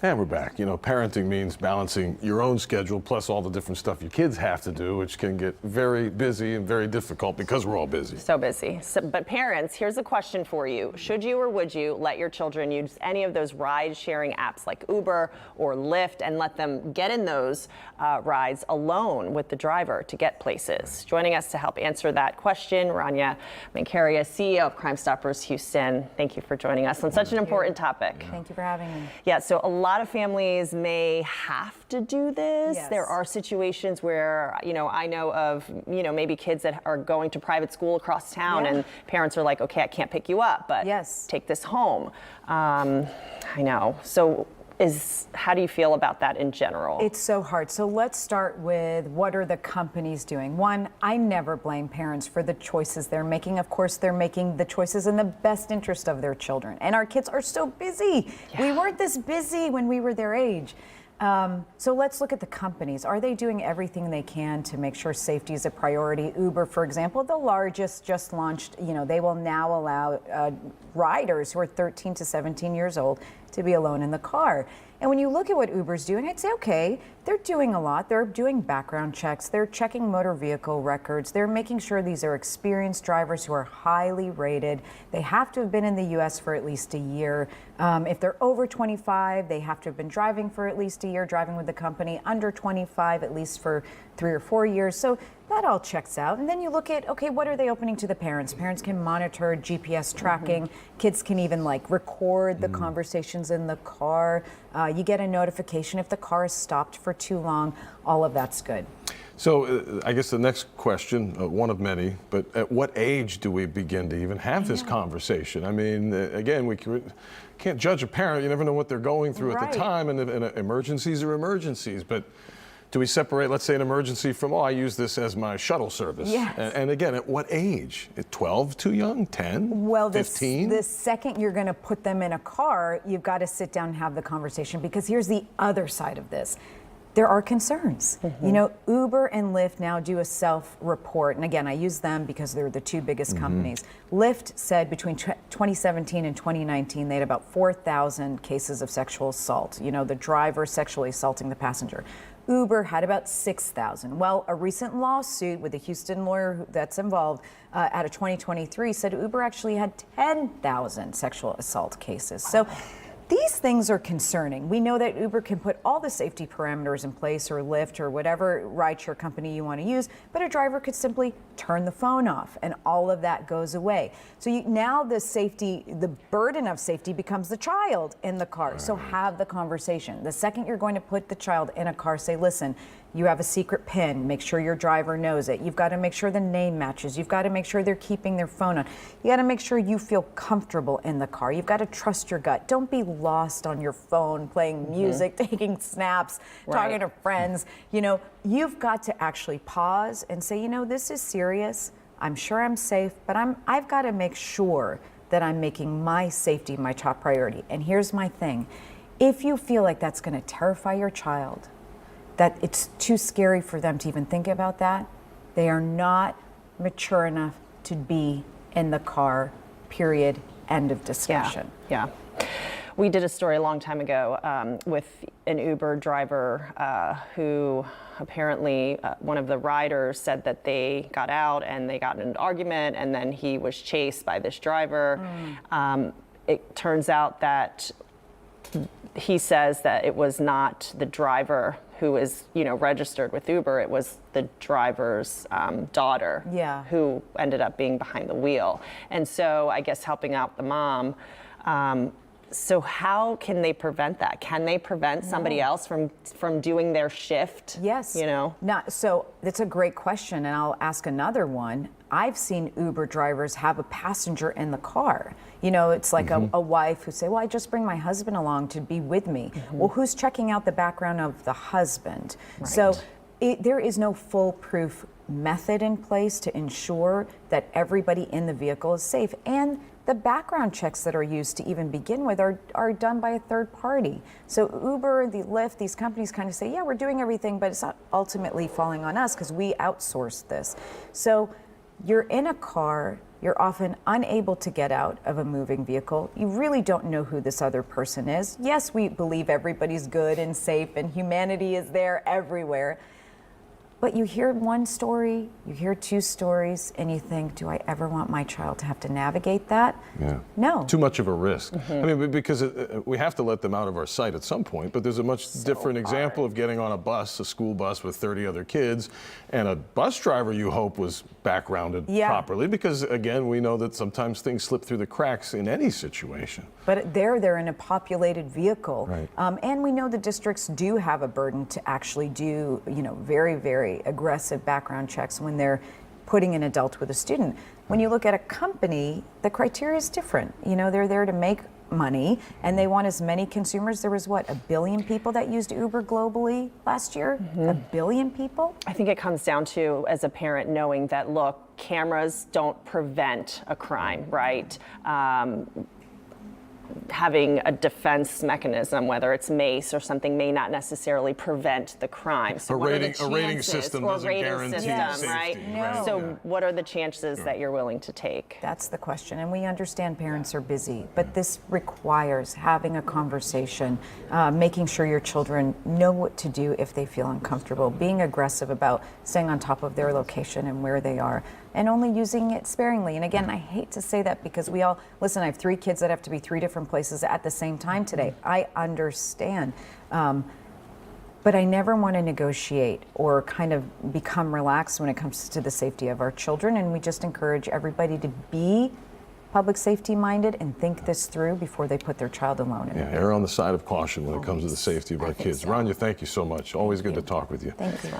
And we're back. You know, parenting means balancing your own schedule plus all the different stuff your kids have to do, which can get very busy and very difficult because we're all busy. So busy. But parents, here's a question for you. Should you or would you let your children use any of those ride-sharing apps like Uber or Lyft and let them get in those rides alone with the driver to get places? Joining us to help answer that question, Rania Mankaria, CEO of Crime Stoppers Houston. Thank you for joining us on such an important topic. Thank you for having me. Yeah, so a lot of families may have to do this. Yes. There are situations where, I know of, maybe kids that are going to private school across town and parents are like, okay, I can't pick you up, but take this home. I know. So how do you feel about that in general? It's so hard. So let's start with what are the companies doing? One, I never blame parents for the choices they're making. Of course, they're making the choices in the best interest of their children. And our kids are so busy. Yeah. We weren't this busy when we were their age. So let's look at the companies. Are they doing everything they can to make sure safety is a priority? Uber, for example, the largest, just launched, they will now allow riders who are 13 to 17 years old to be alone in the car. And when you look at what Uber's doing, I'd say, okay, they're doing a lot. They're doing background checks. They're checking motor vehicle records. They're making sure these are experienced drivers who are highly rated. They have to have been in the U.S. for at least a year. If they're over 25, they have to have been driving for at least a year, driving with the company. Under 25, at least for 3 or 4 years. So that all checks out. And then you look at, okay, what are they opening to the parents? Parents can monitor GPS tracking. Kids can even record the conversations in the car. You get a notification if the car is stopped for too long. All of that's good. So I guess the next question, one of many, but at what age do we begin to even have this conversation? I mean, again, we can't judge a parent. You never know what they're going through at the time, and emergencies are emergencies. But do we separate, let's say, an emergency from, I use this as my shuttle service? Yes. And again, at what age? At 12, too young? 10? Well, 15? The second you're going to put them in a car, you've got to sit down and have the conversation, because here's the other side of this. There are concerns. Uber and Lyft now do a self-report. And again, I use them because they're the two biggest companies. Lyft said between 2017 and 2019, they had about 4,000 cases of sexual assault. The driver sexually assaulting the passenger. Uber had about 6,000. Well, a recent lawsuit with a Houston lawyer that's involved out of 2023 said Uber actually had 10,000 sexual assault cases. So these things are concerning. We know that Uber can put all the safety parameters in place, or Lyft, or whatever rideshare company you want to use, but a driver could simply turn the phone off and all of that goes away. So now the burden of safety becomes the child in the car. So have the conversation. The second you're going to put the child in a car, say, listen, you have a secret PIN, make sure your driver knows it. You've got to make sure the name matches. You've got to make sure they're keeping their phone on. You got to make sure you feel comfortable in the car. You've got to trust your gut. Don't be lost on your phone, playing music, taking snaps, talking to friends. You've got to actually pause and say, this is serious. I'm sure I'm safe, but I've got to make sure that I'm making my safety my top priority. And here's my thing. If you feel like that's going to terrify your child, that it's too scary for them to even think about that, they are not mature enough to be in the car, period, end of discussion. Yeah. We did a story a long time ago with an Uber driver who apparently one of the riders said that they got out and they got in an argument, and then he was chased by this driver. It turns out that he says that it was not the driver who is, registered with Uber. It was the driver's daughter who ended up being behind the wheel. And so I guess helping out the mom. So how can they prevent that? Can they prevent somebody else from doing their shift? Yes. So that's a great question, and I'll ask another one. I've seen Uber drivers have a passenger in the car. It's like a wife who say, well, I just bring my husband along to be with me. Well, who's checking out the background of the husband? Right. So there is no foolproof method in place to ensure that everybody in the vehicle is safe. And the background checks that are used to even begin with are done by a third party. So Uber, the Lyft, these companies kind of say, yeah, we're doing everything, but it's not ultimately falling on us because we outsource this. So you're in a car, You're often unable to get out of a moving vehicle. You really don't know who this other person is. Yes, we believe everybody's good and safe and humanity is there everywhere. But you hear one story, you hear two stories, and you think, do I ever want my child to have to navigate that? Yeah. No. Too much of a risk. I mean, because we have to let them out of our sight at some point, but there's a much different example of getting on a bus, a school bus with 30 other kids, and a bus driver you hope was backgrounded properly, because again, we know that sometimes things slip through the cracks in any situation. But they're in a populated vehicle. Right. And we know the districts do have a burden to actually do, very, very aggressive background checks when they're putting an adult with a student. When you look at a company, the criteria is different. They're there to make money and they want as many consumers. There was 1 billion people that used Uber globally last year? 1 billion people? I think it comes down to, as a parent, knowing that, look, cameras don't prevent a crime, right? Having a defense mechanism, whether it's mace or something, may not necessarily prevent the crime. So A what are the rating chances? system Or doesn't rating guarantee system, safety. right? No. So Yeah. what are the chances that you're willing to take? That's the question. And we understand parents are busy, but this requires having a conversation, making sure your children know what to do if they feel uncomfortable, being aggressive about staying on top of their location and where they are, and only using it sparingly. And again, I hate to say that because listen, I have 3 kids that have to be 3 different places at the same time today. I understand. But I never want to negotiate or kind of become relaxed when it comes to the safety of our children. And we just encourage everybody to be public safety minded and think this through before they put their child alone in it. Err on the side of caution when it comes to the safety of our kids. so. Rania, thank you so much. Always good to talk with you. Thank you.